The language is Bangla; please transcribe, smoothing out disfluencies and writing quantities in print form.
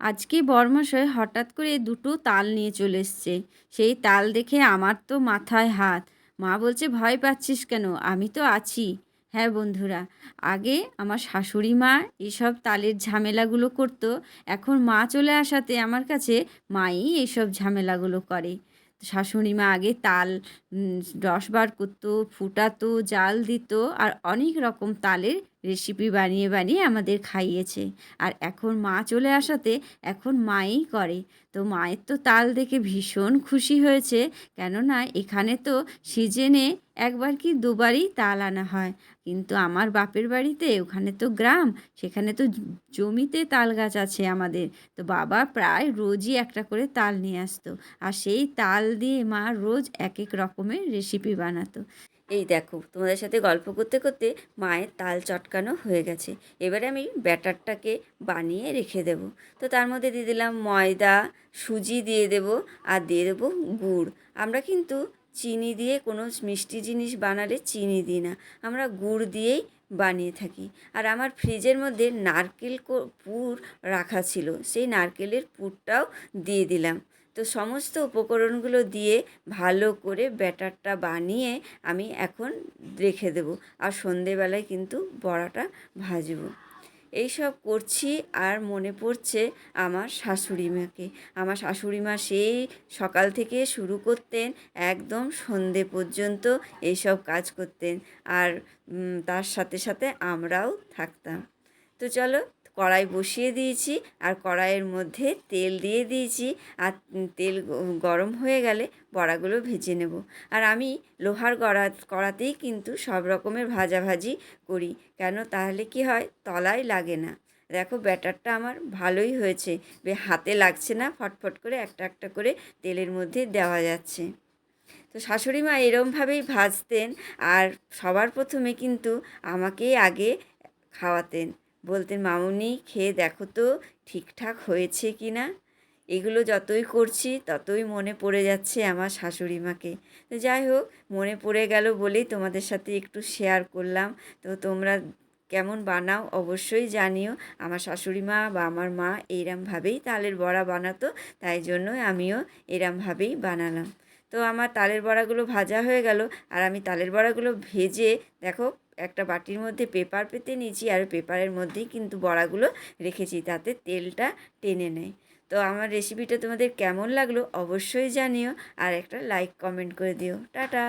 আজকে বরমশাই হঠাৎ করে দুটো তাল নিয়ে চলে এসছে। সেই তাল দেখে আমার তো মাথায় হাত। মা বলছে, ভয় পাচ্ছিস কেন? আমি তো আছি। হ্যাঁ বন্ধুরা, আগে আমার শাশুড়ি মা এইসব তালের ঝামেলাগুলো করতো। এখন মা চলে আসাতে আমার কাছে মাই এইসব ঝামেলাগুলো করে। শাশুড়ি মা আগে তাল রস বার করতো, ফুটাতো, জাল দিত, আর অনেক রকম তালের রেসিপি বানিয়ে বানিয়ে আমাদের খাইয়েছে। আর এখন মা চলে আসাতে এখন মাই করে। তো মায়ের তো তাল দেখে ভীষণ খুশি হয়েছে, কেননা এখানে তো সিজনে একবার কি দুবারই তাল আনা হয়। কিন্তু আমার বাপের বাড়িতে, ওখানে তো গ্রাম, সেখানে তো জমিতে তাল গাছ আছে আমাদের। তো বাবা প্রায় রোজই একটা করে তাল নিয়ে আসতো, আর সেই তাল দিয়ে মা রোজ এক এক রকমের রেসিপি বানাতো। এই দেখো, তোমাদের সাথে গল্প করতে করতে মায়ের তাল চটকানো হয়ে গেছে। এবারে আমি ব্যাটারটাকে বানিয়ে রেখে দেব। তো তার মধ্যে দিয়ে দিলাম ময়দা, সুজি দিয়ে দেব, আর দিয়ে দেবো গুড়। আমরা কিন্তু চিনি দিয়ে কোনো মিষ্টি জিনিস বানালে চিনি দিই না, আমরা গুড় দিয়েই বানিয়ে থাকি। আর আমার ফ্রিজের মধ্যে নারকেল পুর রাখা ছিল, সেই নারকেলের পুরটাও দিয়ে দিলাম। তো সমস্ত উপকরণগুলো দিয়ে ভালো করে ব্যাটারটা বানিয়ে আমি এখন রেখে দেবো। আর সন্ধেবেলায় কিন্তু বড়াটা ভাজবো। এইসব করছি আর মনে পড়ছে আমার শাশুড়ি মাকে। আমার শাশুড়ি মা সেই সকাল থেকে শুরু করতেন, একদম সন্ধে পর্যন্ত এইসব কাজ করতেন। আর তার সাথে সাথে আমরাও থাকতাম। তো চলো, কড়াই বসিয়ে দিয়েছি, আর কড়াইয়ের মধ্যে তেল দিয়ে দিয়েছি। আর তেল গরম হয়ে গেলে বড়াগুলো ভেজে নেব। আর আমি লোহার কড়াতেই কিন্তু সব রকমের ভাজাভাজি করি, কেন তাহলে কি হয়, তলায় লাগে না। দেখো ব্যাটারটা আমার ভালোই হয়েছে, হাতে লাগছে না, ফটফট করে একটা একটা করে তেলের মধ্যে দেওয়া যাচ্ছে। তো শাশুড়ি মা এরমভাবেই ভাজতেন। আর সবার প্রথমে কিন্তু আমাকেই আগে খাওয়াতেন, বলতেন, মামুনি খেয়ে দেখো তো ঠিকঠাক হয়েছে কি না। এগুলো যতই করছি ততই মনে পড়ে যাচ্ছে আমার শাশুড়ি মাকে। তো যাই হোক, মনে পড়ে গেল বলেই তোমাদের সাথে একটু শেয়ার করলাম। তো তোমরা কেমন বানাও অবশ্যই জানিও। আমার শাশুড়ি মা বা আমার মা এইরমভাবেই তালের বড়া বানাতো, তাই জন্যই আমিও এরমভাবেই বানালাম। তো আমার তালের বড়াগুলো ভাজা হয়ে গেল। আর আমি তালের বড়াগুলো ভেজে, দেখো, একটা বাটির মধ্যে পেপার পেতে নিয়েছি, আর পেপারের মধ্যেই কিন্তু বড়াগুলো রেখেছি, তাতে তেলটা টেনে নেয়। তো আমার রেসিপিটা তোমাদের কেমন লাগলো অবশ্যই জানিও, আর একটা লাইক কমেন্ট করে দিও। টাটা।